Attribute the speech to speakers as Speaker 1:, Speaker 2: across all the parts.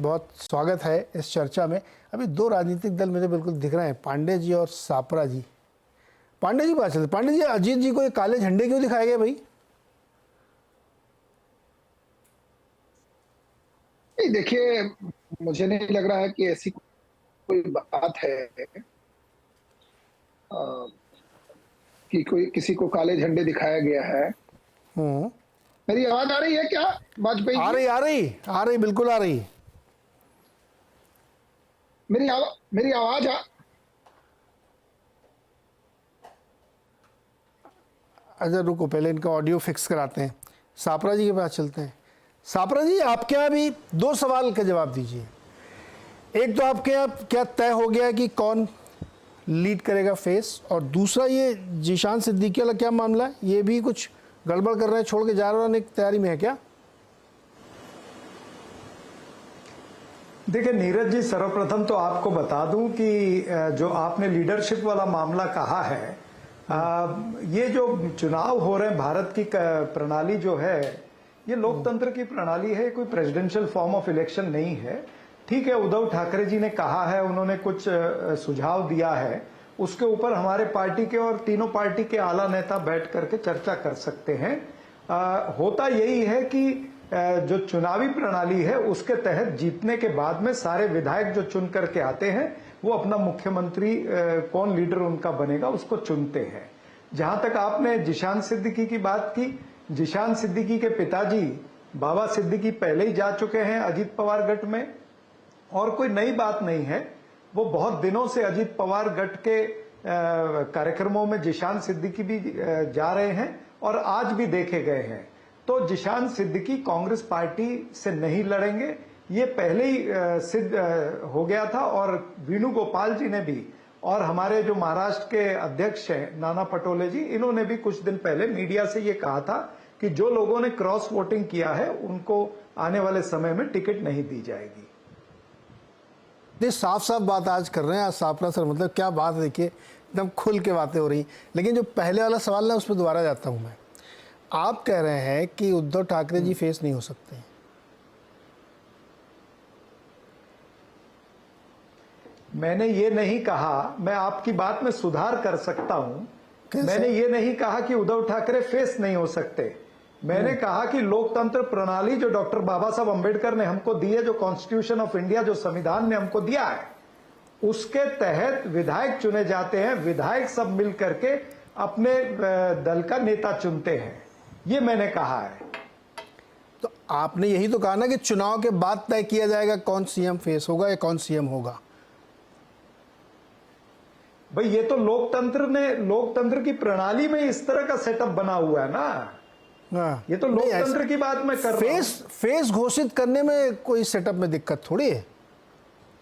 Speaker 1: बहुत स्वागत है इस चर्चा में। अभी दो राजनीतिक दल मुझे बिल्कुल दिख रहे हैं, पांडे जी और सापरा जी। पांडे जी बात चलते, पांडे जी अजीत जी को ये काले झंडे क्यों दिखाए गए भाई?
Speaker 2: नहीं, देखिए, मुझे नहीं लग रहा है कि ऐसी कोई बात है अ, कि कोई किसी को काले झंडे दिखाया गया है।
Speaker 1: हम्म।
Speaker 2: मेरी आवाज आ रही है क्या, वाजपेयी
Speaker 1: आ
Speaker 2: जी?
Speaker 1: रही आ रही आ रही, बिल्कुल आ रही।
Speaker 2: मेरी आवाज
Speaker 1: अच्छा रुको, पहले इनका ऑडियो फिक्स कराते हैं। सापरा जी के पास चलते हैं। सापरा जी, आपके यहाँ भी दो सवाल का जवाब दीजिए। एक तो आपके यहाँ क्या तय हो गया कि कौन लीड करेगा फेस, और दूसरा ये जीशान सिद्दीकी वाला क्या मामला है? ये भी कुछ गड़बड़ कर रहे हैं, छोड़ के जा रहे हैं, तैयारी में है क्या?
Speaker 3: देखिए नीरज जी, सर्वप्रथम तो आपको बता दूं कि जो आपने लीडरशिप वाला मामला कहा है, ये जो चुनाव हो रहे हैं, भारत की प्रणाली जो है, ये लोकतंत्र की प्रणाली है, कोई प्रेसिडेंशियल फॉर्म ऑफ इलेक्शन नहीं है। ठीक है, उद्धव ठाकरे जी ने कहा है, उन्होंने कुछ सुझाव दिया है, उसके ऊपर हमारे पार्टी के और तीनों पार्टी के आला नेता बैठ करके चर्चा कर सकते हैं। होता यही है कि जो चुनावी प्रणाली है उसके तहत जीतने के बाद में सारे विधायक जो चुन करके आते हैं, वो अपना मुख्यमंत्री कौन लीडर उनका बनेगा उसको चुनते हैं। जहां तक आपने जीशान सिद्दीकी की बात की, जीशान सिद्दीकी के पिताजी बाबा सिद्दीकी पहले ही जा चुके हैं अजीत पवार गठ में, और कोई नई बात नहीं है। वो बहुत दिनों से अजीत पवार गठ के कार्यक्रमों में जीशान सिद्दीकी भी जा रहे हैं और आज भी देखे गए हैं। तो जीशान सिद्दीकी कांग्रेस पार्टी से नहीं लड़ेंगे, ये पहले ही सिद्ध हो गया था। और वेणुगोपाल जी ने भी, और हमारे जो महाराष्ट्र के अध्यक्ष हैं नाना पटोले जी, इन्होंने भी कुछ दिन पहले मीडिया से ये कहा था कि जो लोगों ने क्रॉस वोटिंग किया है उनको आने वाले समय में टिकट नहीं दी जाएगी।
Speaker 1: ये साफ साफ बात आज कर रहे हैं आज सापरा सर, मतलब क्या बात है, देखिए एकदम खुल के बातें हो रही। लेकिन जो पहले वाला सवाल है उस पर दोबारा जाता हूं मैं। आप कह रहे हैं कि उद्धव ठाकरे जी फेस नहीं हो सकते।
Speaker 3: मैंने ये नहीं कहा, मैं आपकी बात में सुधार कर सकता हूं। मैंने ये नहीं कहा कि उद्धव ठाकरे फेस नहीं हो सकते। मैंने कहा कि लोकतंत्र प्रणाली जो डॉक्टर बाबा साहब अंबेडकर ने हमको दी है, जो कॉन्स्टिट्यूशन ऑफ इंडिया, जो संविधान ने हमको दिया है, उसके तहत विधायक चुने जाते हैं। विधायक सब मिल करके अपने दल का नेता चुनते हैं, ये मैंने कहा है।
Speaker 1: तो आपने यही तो कहा ना कि चुनाव के बाद तय किया जाएगा कौन सीएम फेस होगा या कौन सीएम होगा।
Speaker 3: भाई ये तो लोकतंत्र की प्रणाली में इस तरह का सेटअप बना हुआ है ना। ये तो लोकतंत्र की बात मैं कर रहा हूं।
Speaker 1: फेस घोषित करने में कोई सेटअप में दिक्कत थोड़ी है।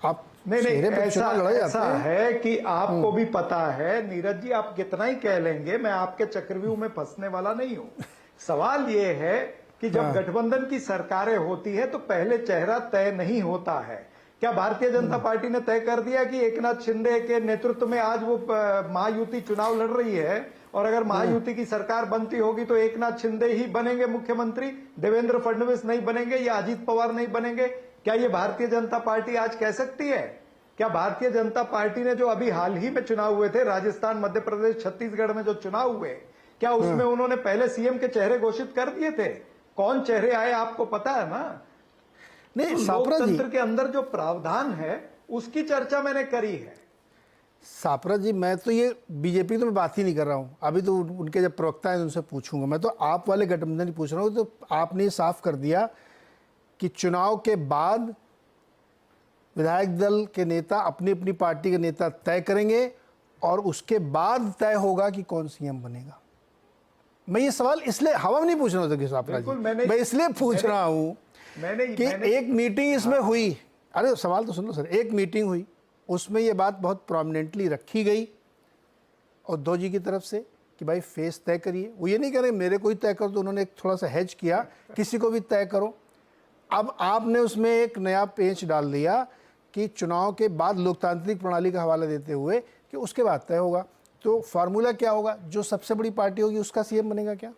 Speaker 1: आप
Speaker 3: नहीं, ऐसा है कि आपको भी पता है नीरज जी, आप कितना ही कह लेंगे, मैं आपके चक्रव्यूह में फंसने वाला नहीं हूं। सवाल ये है कि जब गठबंधन की सरकारें होती है तो पहले चेहरा तय नहीं होता है। क्या भारतीय जनता पार्टी ने तय कर दिया कि एकनाथ शिंदे के नेतृत्व में आज वो महायुति चुनाव लड़ रही है, और अगर महायुति की सरकार बनती होगी तो एकनाथ शिंदे ही बनेंगे मुख्यमंत्री, देवेंद्र फडणवीस नहीं बनेंगे या अजीत पवार नहीं बनेंगे? क्या ये भारतीय जनता पार्टी आज कह सकती है? क्या भारतीय जनता पार्टी ने जो अभी हाल ही में चुनाव हुए थे, राजस्थान, मध्य प्रदेश, छत्तीसगढ़ में जो चुनाव हुए, क्या उसमें उन्होंने पहले सीएम के चेहरे घोषित कर दिए थे? कौन चेहरे आए आपको पता है ना?
Speaker 1: नहीं,
Speaker 3: तो लोकतंत्र के अंदर जो प्रावधान है उसकी चर्चा मैंने करी है।
Speaker 1: सापरा जी, मैं तो ये बीजेपी तो मैं बात ही नहीं कर रहा हूं। अभी तो उनके जब प्रवक्ता हैं उनसे पूछूंगा। मैं तो आप वाले गठबंधन ही पूछ रहा हूं। तो आपने साफ कर दिया कि चुनाव के बाद विधायक दल के नेता अपनी अपनी पार्टी के नेता तय करेंगे और उसके बाद तय होगा कि कौन सीएम बनेगा। मैं ये सवाल इसलिए हवा में नहीं पूछ रहा था सापरा जी, मैं इसलिए पूछ रहा हूं कि एक मीटिंग इसमें हुई। अरे सवाल तो सुन लो सर। एक मीटिंग हुई, उसमें ये बात बहुत प्रोमिनेंटली रखी गई उद्धव जी की तरफ से कि भाई फेस तय करिए। वो ये नहीं कह रहे मेरे को ही तय करो, तो उन्होंने एक थोड़ा सा हेज किया, किसी को भी तय करो। अब आपने उसमें एक नया पेंच डाल दिया कि चुनाव के बाद लोकतांत्रिक प्रणाली का हवाला देते हुए कि उसके बाद तय होगा। तो फार्मूला क्या होगा? जो सबसे बड़ी पार्टी होगी उसका सीएम बनेगा क्या?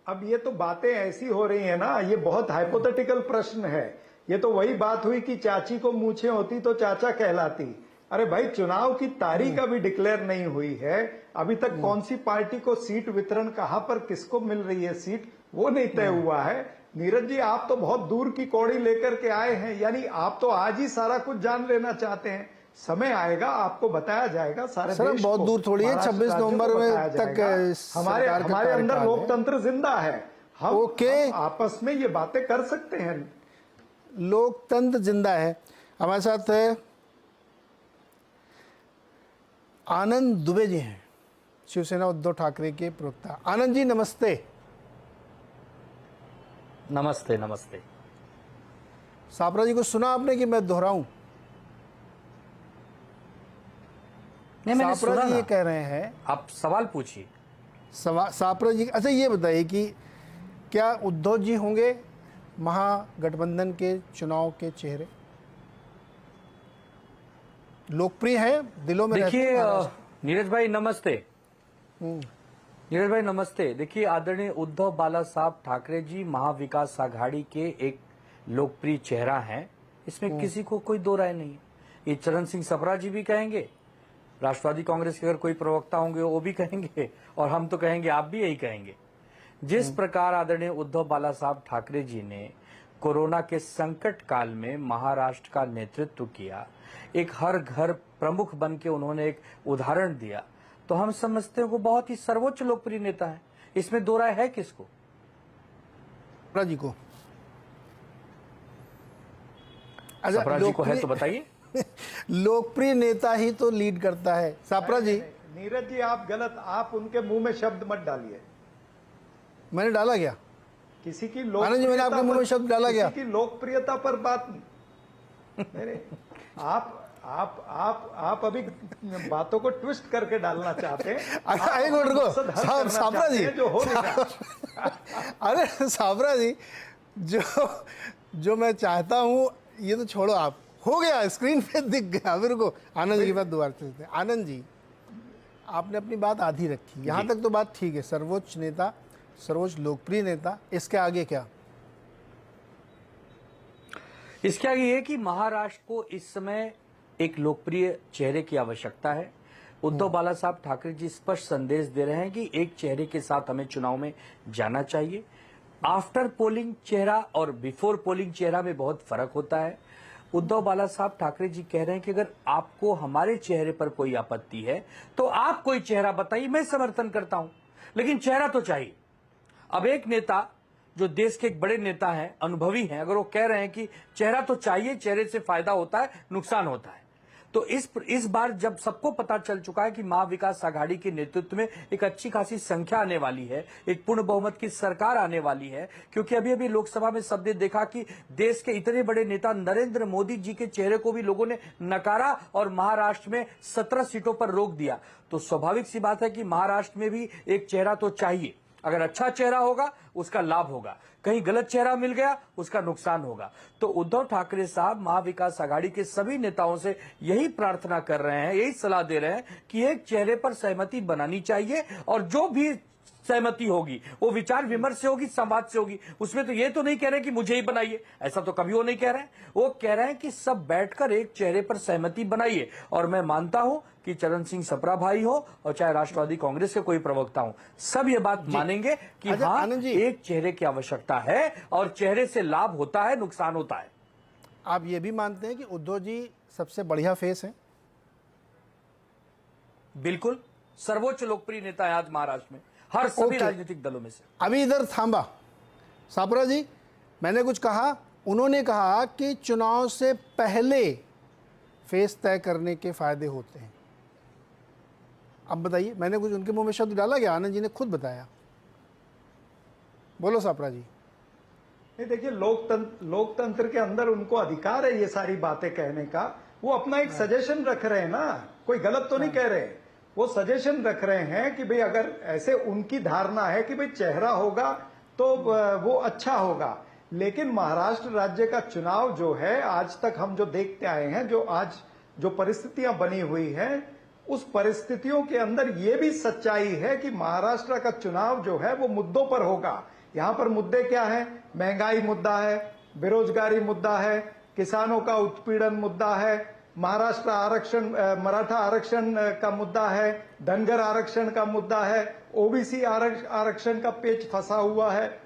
Speaker 3: अब ये तो बातें ऐसी हो रही है ना, ये बहुत हाइपोथेटिकल प्रश्न है। ये तो वही बात हुई कि चाची को मूछें होती तो चाचा कहलाती। अरे भाई, चुनाव की तारीख अभी डिक्लेयर नहीं हुई है, अभी तक कौन सी पार्टी को सीट वितरण, कहां पर किसको मिल रही है सीट, वो नहीं तय हुआ है। नीरज जी, आप तो बहुत दूर की कौड़ी लेकर के आए हैं, यानी आप तो आज ही सारा कुछ जान लेना चाहते हैं। समय आएगा, आपको बताया जाएगा सारे
Speaker 1: सर,
Speaker 3: देश
Speaker 1: बहुत
Speaker 3: को,
Speaker 1: दूर थोड़ी है,
Speaker 3: महाराष्ट्र
Speaker 1: 26
Speaker 3: राज्य को
Speaker 1: नवंबर में
Speaker 3: बताया
Speaker 1: तक
Speaker 3: जाएगा। हमारे
Speaker 1: सरकार का
Speaker 3: हमारे अंदर
Speaker 1: कार्यकाल है।
Speaker 3: लोकतंत्र जिंदा है। हम
Speaker 1: ओके।
Speaker 3: आपस में ये बातें कर सकते हैं।
Speaker 1: लोकतंत्र जिंदा है। हमारे साथ आनंद दुबे जी हैं, शिवसेना उद्धव ठाकरे के प्रवक्ता। आनंद जी नमस्ते।
Speaker 4: नमस्ते नमस्ते।
Speaker 1: सापरा जी को सुना आपने कि मैं दोहराऊं?
Speaker 4: नहीं, मैंने
Speaker 1: सापरा
Speaker 4: सुना
Speaker 1: जी ये
Speaker 4: ना।
Speaker 1: कह रहे हैं,
Speaker 4: आप सवाल पूछिए।
Speaker 1: सापरा जी, अच्छा ये बताइए कि क्या उद्धव जी होंगे महागठबंधन के चुनाव के चेहरे? लोकप्रिय है, दिलों में रहते हैं
Speaker 4: देखिए
Speaker 1: महाराष्ट्र।
Speaker 4: नीरज भाई नमस्ते। नीरज भाई नमस्ते। देखिए, आदरणीय उद्धव बाला साहब ठाकरे जी महाविकास आघाड़ी के एक लोकप्रिय चेहरा हैं, इसमें किसी को कोई दो राय नहीं है। ये चरण सिंह सप्रा जी भी कहेंगे, राष्ट्रवादी कांग्रेस के अगर कोई प्रवक्ता होंगे वो भी कहेंगे, और हम तो कहेंगे, आप भी यही कहेंगे। जिस प्रकार आदरणीय उद्धव बाला साहब ठाकरे जी ने कोरोना के संकट काल में महाराष्ट्र का नेतृत्व किया, एक हर घर प्रमुख बन के उन्होंने एक उदाहरण दिया, तो हम समझते हैं वो बहुत ही सर्वोच्च लोकप्रिय नेता है। इसमें दो राय है किसको?
Speaker 1: सापरा जी को।
Speaker 4: सप्रा जी को है तो बताइए।
Speaker 1: लोकप्रिय नेता ही तो लीड करता है। सापरा जी,
Speaker 3: नीरज जी, आप गलत, आप उनके मुंह में शब्द मत डालिए।
Speaker 1: मैंने डाला क्या?
Speaker 3: किसी की
Speaker 1: आनंद जी, मैंने आपके मुंह में शब्द डाला क्या?
Speaker 3: किसी की लोकप्रियता पर बात नहीं। आप अभी बातों को ट्विस्ट करके डालना चाहते हैं।
Speaker 1: अच्छा, एक मिनट रुको।
Speaker 3: मकसद हल करना
Speaker 1: सापरा
Speaker 3: चाहते
Speaker 1: जी,
Speaker 3: हैं, जो हो नहीं रहा।
Speaker 1: अरे सापरा जी, जो मैं चाहता हूं, ये तो छोड़ो, आप हो गया, स्क्रीन पे दिख गया। अभी रुको, आनंद जी की बात दोबारा चलते हैं। आनंद जी, आपने अपनी बात आधी रखी, यहां तक तो बात ठीक है, सर्वोच्च नेता, सर्वोच्च लोकप्रिय नेता। इसके आगे क्या?
Speaker 4: इसके आगे ये कि महाराष्ट्र को इस समय एक लोकप्रिय चेहरे की आवश्यकता है। उद्धव बाला साहब ठाकरे जी स्पष्ट संदेश दे रहे हैं कि एक चेहरे के साथ हमें चुनाव में जाना चाहिए। आफ्टर पोलिंग चेहरा और बिफोर पोलिंग चेहरा में बहुत फर्क होता है। उद्धव बाला साहब ठाकरे जी कह रहे हैं कि अगर आपको हमारे चेहरे पर कोई आपत्ति है तो आप कोई चेहरा बताइए, मैं समर्थन करता हूं, लेकिन चेहरा तो चाहिए। अब एक नेता जो देश के एक बड़े नेता हैं, अनुभवी हैं, अगर वो कह रहे हैं कि चेहरा तो चाहिए, चेहरे से फायदा होता है, नुकसान होता है, तो इस बार जब सबको पता चल चुका है कि महाविकास आघाड़ी के नेतृत्व में एक अच्छी खासी संख्या आने वाली है, एक पूर्ण बहुमत की सरकार आने वाली है, क्योंकि अभी अभी लोकसभा में सबने देखा कि देश के इतने बड़े नेता नरेंद्र मोदी जी के चेहरे को भी लोगों ने नकारा और महाराष्ट्र में 17 सीटों पर रोक दिया। तो स्वाभाविक सी बात है कि महाराष्ट्र में भी एक चेहरा तो चाहिए। अगर अच्छा चेहरा होगा उसका लाभ होगा, कहीं गलत चेहरा मिल गया उसका नुकसान होगा। तो उद्धव ठाकरे साहब महाविकास आघाड़ी के सभी नेताओं से यही प्रार्थना कर रहे हैं, यही सलाह दे रहे हैं कि एक चेहरे पर सहमति बनानी चाहिए, और जो भी सहमति होगी वो विचार विमर्श से होगी, संवाद से होगी। उसमें तो ये तो नहीं कह रहे कि मुझे ही बनाइए, ऐसा तो कभी वो नहीं कह रहे हैं। वो कह रहे हैं कि सब बैठकर एक चेहरे पर सहमति बनाइए। और मैं मानता हूं कि चरण सिंह सप्रा भाई हो और चाहे राष्ट्रवादी कांग्रेस के कोई प्रवक्ता हो, सब ये बात मानेंगे कि
Speaker 1: अच्छा,
Speaker 4: हाँ,
Speaker 1: आनंद जी,
Speaker 4: एक चेहरे की आवश्यकता है और चेहरे से लाभ होता है, नुकसान होता है।
Speaker 1: आप ये भी मानते हैं कि उद्धव जी सबसे बढ़िया फेस है?
Speaker 4: बिल्कुल, सर्वोच्च लोकप्रिय नेता है आज महाराष्ट्र में, हर सभी
Speaker 1: ओके।
Speaker 4: राजनीतिक दलों में से।
Speaker 1: अभी इधर थांबा सापरा जी, मैंने कुछ कहा, उन्होंने कहा कि चुनाव से पहले फेस तय करने के फायदे होते हैं। अब बताइए, मैंने कुछ उनके मुंह में शब्द डाला गया? आनंद जी ने खुद बताया। बोलो सापरा जी।
Speaker 3: नहीं, देखिए, लोकतंत्र के अंदर उनको अधिकार है ये सारी बातें कहने का। वो अपना एक सजेशन रख रहे हैं ना, कोई गलत तो नहीं कह रहे। वो सजेशन रख रहे हैं कि भाई अगर ऐसे उनकी धारणा है कि भाई चेहरा होगा तो वो अच्छा होगा। लेकिन महाराष्ट्र राज्य का चुनाव जो है, आज तक हम जो देखते आए हैं, जो आज जो परिस्थितियां बनी हुई हैं, उस परिस्थितियों के अंदर ये भी सच्चाई है कि महाराष्ट्र का चुनाव जो है वो मुद्दों पर होगा। यहाँ पर मुद्दे क्या हैं? महंगाई मुद्दा है, बेरोजगारी मुद्दा है, किसानों का उत्पीड़न मुद्दा है, महाराष्ट्र आरक्षण, मराठा आरक्षण का मुद्दा है, धनगर आरक्षण का मुद्दा है, ओबीसी आरक्षण का पेच फंसा हुआ है।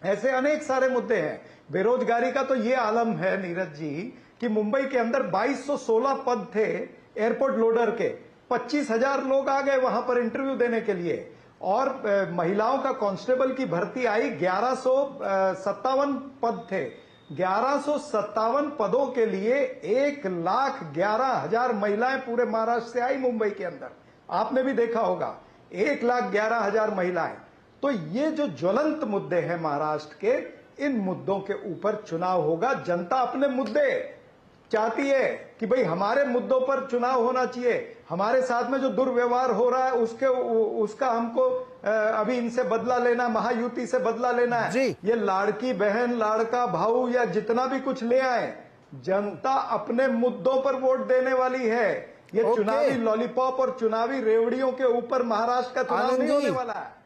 Speaker 3: ऐसे अनेक सारे मुद्दे हैं। बेरोजगारी का तो ये आलम है नीरज जी कि मुंबई के अंदर 2216 पद थे एयरपोर्ट लोडर के, 25,000 लोग आ गए वहां पर इंटरव्यू देने के लिए, और महिलाओं का कांस्टेबल की भर्ती आई, 1157 पद थे। 1157 पदों के लिए 1,11,000 महिलाएं पूरे महाराष्ट्र से आई मुंबई के अंदर। आपने भी देखा होगा, 1,11,000 महिलाएं। तो ये जो ज्वलंत मुद्दे हैं महाराष्ट्र के, इन मुद्दों के ऊपर चुनाव होगा। जनता अपने मुद्दे चाहती है कि भाई हमारे मुद्दों पर चुनाव होना चाहिए, हमारे साथ में जो दुर्व्यवहार हो रहा है उसका हमको अभी इनसे बदला लेना, महायुति से बदला लेना है।
Speaker 1: जी।
Speaker 3: ये लाड़की बहन, लाड़का भाऊ या जितना भी कुछ ले आए, जनता अपने मुद्दों पर वोट देने वाली है। ये
Speaker 1: ओके।
Speaker 3: चुनावी लॉलीपॉप और चुनावी रेवड़ियों के ऊपर महाराष्ट्र का चुनाव
Speaker 1: आनंद
Speaker 3: नहीं होने
Speaker 1: जी,
Speaker 3: वाला है।